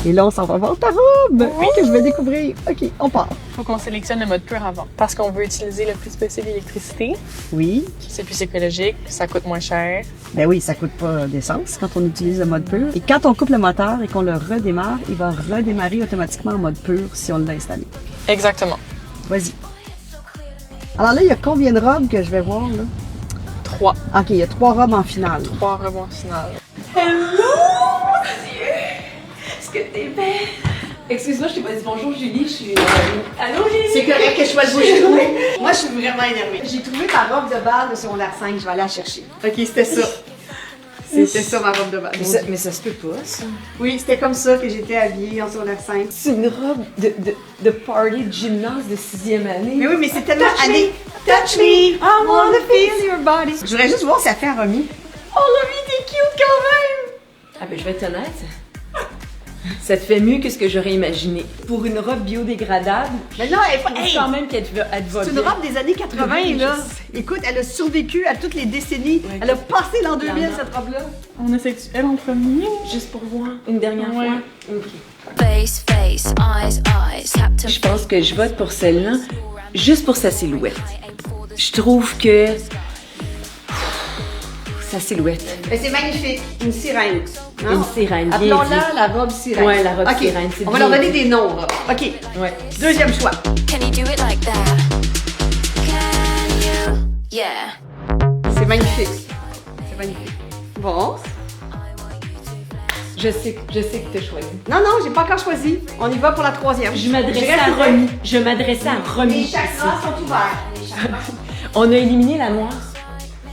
Et là, on s'en va voir ta robe que je vais découvrir. OK, on part. Faut qu'on sélectionne le mode pur avant. Parce qu'on veut utiliser le plus possible d'électricité. Oui. C'est plus écologique, ça coûte moins cher. Ben oui, ça coûte pas d'essence quand on utilise le mode pur. Et quand on coupe le moteur et qu'on le redémarre, il va redémarrer automatiquement en mode pur si on l'a installé. Exactement. Vas-y. Alors là, il y a combien de robes que je vais voir, là? 3. OK, il y a 3 robes en finale. 3 robes en finale. Hello! Est-ce que t'es belle? Excuse-moi, je t'ai pas dit bonjour, Julie, je suis... Allô, Julie? C'est correct que je sois le bouche. Moi, je suis vraiment énervée. J'ai trouvé ma robe de bal de secondaire 5, je vais aller la chercher. OK, c'était ça. C'était ça, ma robe de bal. Mais ça se peut pas, ça. Oui, c'était comme ça que j'étais habillée en secondaire 5. C'est une robe de party de gymnase de 6e année. Mais oui, mais c'est tellement année. Touch me, I wanna feel your body. Je voudrais juste voir si ça fait un Romy. Oh, Romy, t'es cute quand même! Ah ben, je vais être honnête. Ça te fait mieux que ce que j'aurais imaginé. Pour une robe biodégradable, Mais non, elle est pas. je trouve quand même qu'elle te va C'est une bien. robe des années 80, Oui, là. je Écoute, elle a survécu à toutes les décennies. Ouais. Elle a passé l'an 2000, Clairement. cette robe-là. On essaie elle en premier. Juste pour voir une dernière Ouais. fois. Ok. Face, face, eyes, eyes, tap to Je pense que je vote pour celle-là, juste pour sa silhouette. Je trouve que... Sa silhouette. Mais c'est magnifique. Une sirène. Une sirène, bien Appelons-la la robe sirène. Ouais, la robe OK. sirène, c'est On va bien leur donner dit. des noms, robes. OK. Ouais. Deuxième choix. Can you do it like that? Can you? Yeah. C'est magnifique. C'est magnifique. Bon. Je sais que tu as choisi. Non, non, j'ai pas encore choisi. On y va pour la troisième. Je m'adressais reste à ouverte. Romy. Je m'adressais à Romy. Les chakras sont ouverts. Les chakras sont On a éliminé la noire.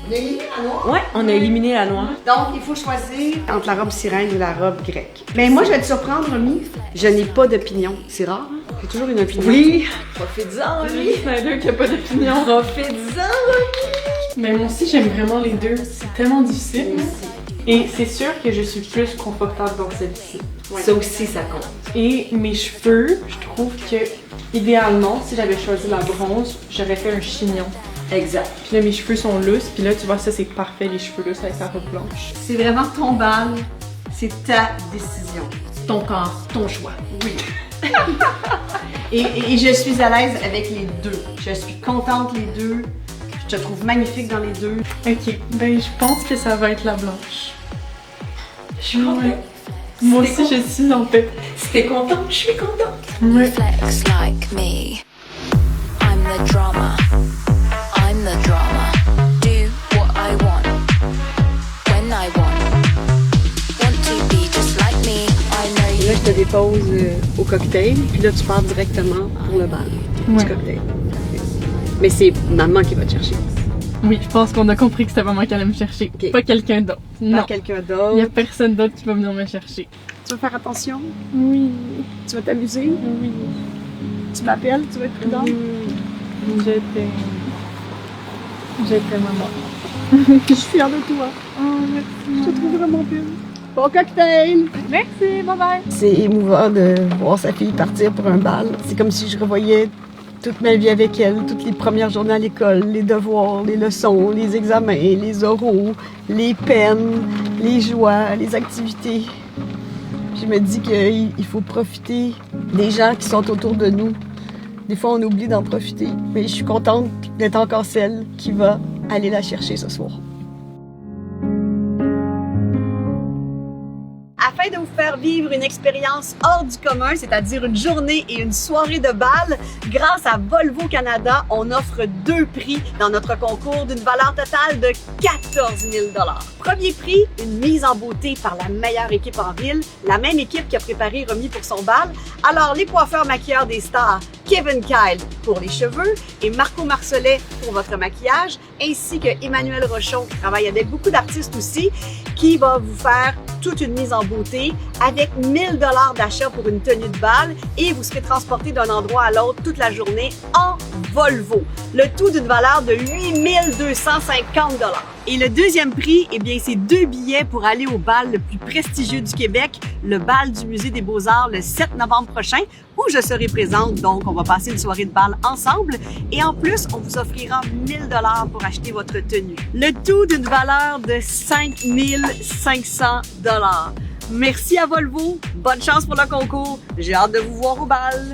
On a éliminé la noire. Ouais, on a éliminé la noire. Donc, il faut choisir entre la robe sirène ou la robe grecque. Mais moi, je vais te surprendre, Romy. Je n'ai pas d'opinion. C'est rare, hein? J'ai toujours une opinion. Oui. Profite-en, Romy. Snyder qui a pas d'opinion. Profite-en, Romy. Mais moi aussi, j'aime vraiment les deux. C'est tellement difficile. Et c'est sûr que je suis plus confortable dans celle-ci. Ça aussi, ça compte. Et mes cheveux, je trouve que, idéalement, si j'avais choisi la bronze, j'aurais fait un chignon. Exact. Puis là, mes cheveux sont lousses. Puis là, tu vois, ça, c'est parfait, les cheveux lousses avec la robe blanche. C'est vraiment ton bal. C'est ta décision. Ton corps, ton choix. Oui. et je suis à l'aise avec les deux. Je suis contente les deux. Je te trouve magnifique dans les deux. Ok, ben je pense que ça va être la blanche. Je suis contente. Ouais. Moi C'était aussi, je suis en paix. Si t'es contente, je suis contente. Ouais. Flex like me. I'm the drama. I'm the drama. Do what I want. When I want. Want to be just like me. I know Et là, you. je te dépose au cocktail. Puis là, tu pars directement pour le bal du Ouais. cocktail. Mais c'est maman qui va te chercher. Oui, je pense qu'on a compris que c'était maman qui allait me chercher. Ok. Pas quelqu'un d'autre. Pas Non. quelqu'un Il y a d'autre. personne d'autre qui va venir me chercher. Tu vas faire attention. Oui. Tu vas t'amuser. Oui. Tu m'appelles. Tu vas être prudente. Je t'aime. Je t'aime, maman. Je suis fière de toi. Oh, merci. Je te trouve vraiment belle. Bon cocktail! Merci, bye bye. C'est émouvant de voir sa fille partir pour un bal. C'est comme si je revoyais toute ma vie avec elle, toutes les premières journées à l'école, les devoirs, les leçons, les examens, les oraux, les peines, les joies, les activités. Je me dis qu'il faut profiter des gens qui sont autour de nous. Des fois, on oublie d'en profiter, mais je suis contente d'être encore celle qui va aller la chercher ce soir. Afin de vous faire vivre une expérience hors du commun, c'est-à-dire une journée et une soirée de bal, grâce à Volvo Canada, on offre 2 prix dans notre concours d'une valeur totale de 14 000 $. Premier prix, une mise en beauté par la meilleure équipe en ville, la même équipe qui a préparé Romy pour son bal. Alors, les coiffeurs maquilleurs des stars, Kevin Kyle pour les cheveux et Marco Marcelet pour votre maquillage, ainsi que Emmanuel Rochon qui travaille avec beaucoup d'artistes aussi, qui va vous faire toute une mise en beauté avec 1 000 $ d'achat pour une tenue de bal et vous serez transporté d'un endroit à l'autre toute la journée en Volvo. Le tout d'une valeur de 8 250 $. Et le deuxième prix, eh bien, c'est 2 billets pour aller au bal le plus prestigieux du Québec, le bal du Musée des Beaux-Arts le 7 novembre prochain, où je serai présente. Donc, on va passer une soirée de bal ensemble. Et en plus, on vous offrira 1 000 $ pour acheter votre tenue. Le tout d'une valeur de 5 500 $. Merci à Volvo. Bonne chance pour le concours. J'ai hâte de vous voir au bal.